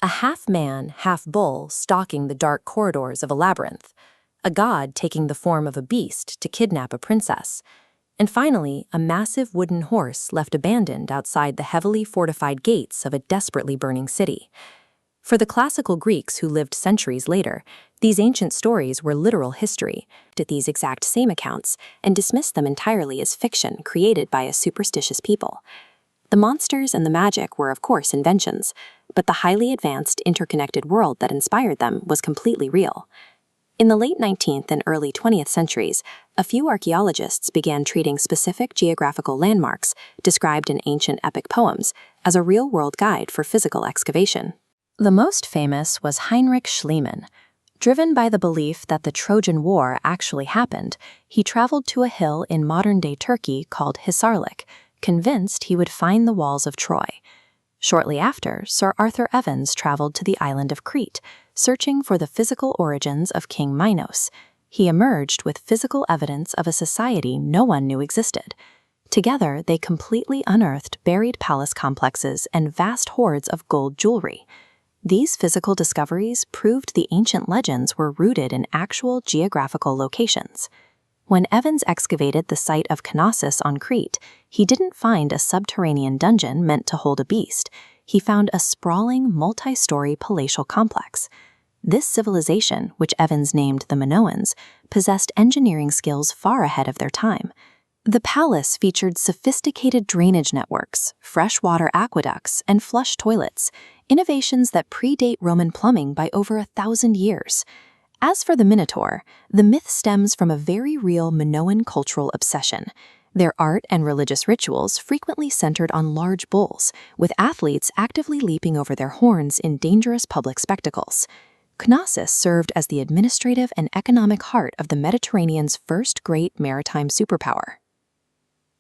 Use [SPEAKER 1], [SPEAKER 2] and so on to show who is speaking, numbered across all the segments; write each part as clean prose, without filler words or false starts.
[SPEAKER 1] a half-man, half-bull stalking the dark corridors of a labyrinth, a god taking the form of a beast to kidnap a princess, and finally, a massive wooden horse left abandoned outside the heavily fortified gates of a desperately burning city. For the classical Greeks who lived centuries later, these ancient stories were literal history, did these exact same accounts, and dismissed them entirely as fiction created by a superstitious people. The monsters and the magic were, of course, inventions, but the highly advanced, interconnected world that inspired them was completely real. In the late 19th and early 20th centuries, a few archaeologists began treating specific geographical landmarks described in ancient epic poems as a real-world guide for physical excavation. The most famous was Heinrich Schliemann. Driven by the belief that the Trojan War actually happened, he traveled to a hill in modern-day Turkey called Hisarlik, convinced he would find the walls of Troy. Shortly after, Sir Arthur Evans traveled to the island of Crete, searching for the physical origins of King Minos. He emerged with physical evidence of a society no one knew existed. Together, they completely unearthed buried palace complexes and vast hoards of gold jewelry. These physical discoveries proved the ancient legends were rooted in actual geographical locations. When Evans excavated the site of Knossos on Crete, he didn't find a subterranean dungeon meant to hold a beast. He found a sprawling, multi-story palatial complex. This civilization, which Evans named the Minoans, possessed engineering skills far ahead of their time. The palace featured sophisticated drainage networks, freshwater aqueducts, and flush toilets, innovations that predate Roman plumbing by over 1,000 years. As for the Minotaur, the myth stems from a very real Minoan cultural obsession. Their art and religious rituals frequently centered on large bulls, with athletes actively leaping over their horns in dangerous public spectacles. Knossos served as the administrative and economic heart of the Mediterranean's first great maritime superpower.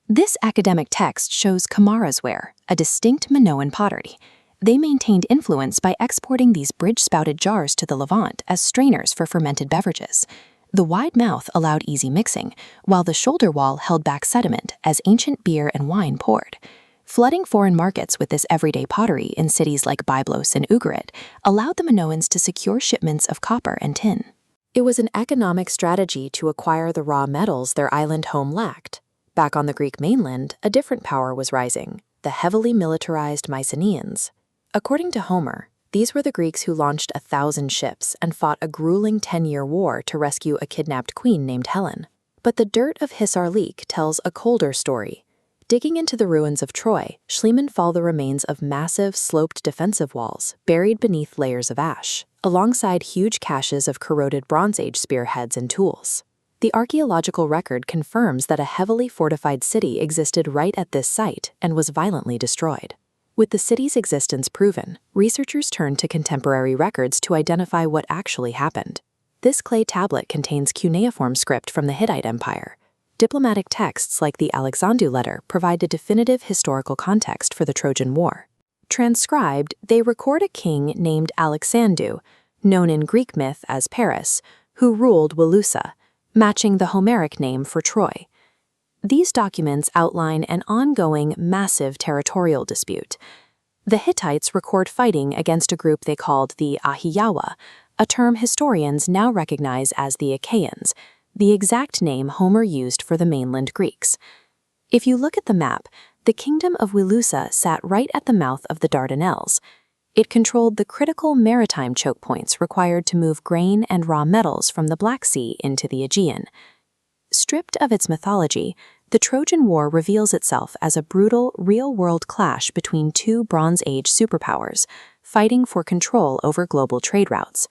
[SPEAKER 1] This academic text shows Kamara's ware, a distinct Minoan pottery. They maintained influence by exporting these bridge-spouted jars to the Levant as strainers for fermented beverages. The wide mouth allowed easy mixing, while the shoulder wall held back sediment as ancient beer and wine poured. Flooding foreign markets with this everyday pottery in cities like Byblos and Ugarit allowed the Minoans to secure shipments of copper and tin. It was an economic strategy to acquire the raw metals their island home lacked. Back on the Greek mainland, a different power was rising, the heavily militarized Mycenaeans. According to Homer, these were the Greeks who launched 1,000 ships and fought a grueling 10-year war to rescue a kidnapped queen named Helen. But the dirt of Hisarlik tells a colder story. Digging into the ruins of Troy, Schliemann found the remains of massive, sloped defensive walls buried beneath layers of ash, alongside huge caches of corroded Bronze Age spearheads and tools. The archaeological record confirms that a heavily fortified city existed right at this site and was violently destroyed. With the city's existence proven, researchers turned to contemporary records to identify what actually happened. This clay tablet contains cuneiform script from the Hittite Empire. Diplomatic texts like the Alexandru letter provide a definitive historical context for the Trojan War. Transcribed, they record a king named Alexandru, known in Greek myth as Paris, who ruled Wilusa, matching the Homeric name for Troy. These documents outline an ongoing, massive territorial dispute. The Hittites record fighting against a group they called the Ahiyawa, a term historians now recognize as the Achaeans, the exact name Homer used for the mainland Greeks. If you look at the map, the kingdom of Wilusa sat right at the mouth of the Dardanelles. It controlled the critical maritime choke points required to move grain and raw metals from the Black Sea into the Aegean. Stripped of its mythology, the Trojan War reveals itself as a brutal, real-world clash between two Bronze Age superpowers, fighting for control over global trade routes.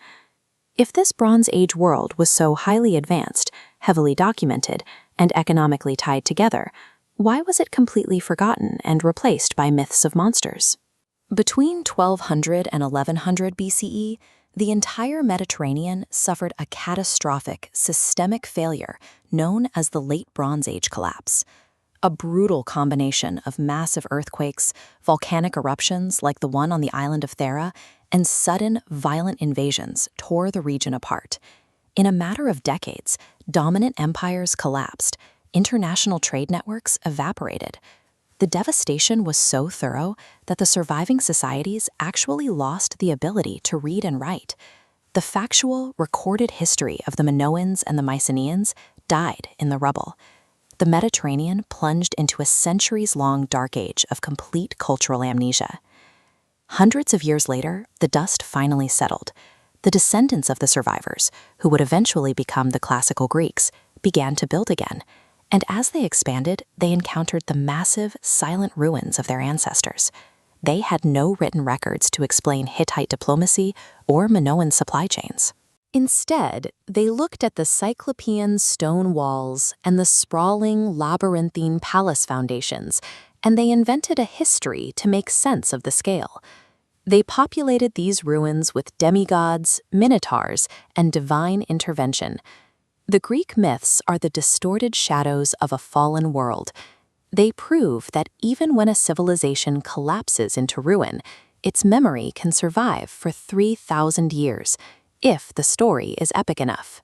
[SPEAKER 1] If this Bronze Age world was so highly advanced, heavily documented, and economically tied together, why was it completely forgotten and replaced by myths of monsters? Between 1200 and 1100 BCE, the entire Mediterranean suffered a catastrophic, systemic failure known as the Late Bronze Age collapse. A brutal combination of massive earthquakes, volcanic eruptions like the one on the island of Thera, and sudden, violent invasions tore the region apart. In a matter of decades, dominant empires collapsed, international trade networks evaporated. The devastation was so thorough that the surviving societies actually lost the ability to read and write. The factual, recorded history of the Minoans and the Mycenaeans died in the rubble. The Mediterranean plunged into a centuries-long dark age of complete cultural amnesia. Hundreds of years later, the dust finally settled. The descendants of the survivors, who would eventually become the classical Greeks, began to build again. And as they expanded, they encountered the massive, silent ruins of their ancestors. They had no written records to explain Hittite diplomacy or Minoan supply chains. Instead, they looked at the Cyclopean stone walls and the sprawling, labyrinthine palace foundations, and they invented a history to make sense of the scale. They populated these ruins with demigods, minotaurs, and divine intervention. The Greek myths are the distorted shadows of a fallen world. They prove that even when a civilization collapses into ruin, its memory can survive for 3,000 years, if the story is epic enough.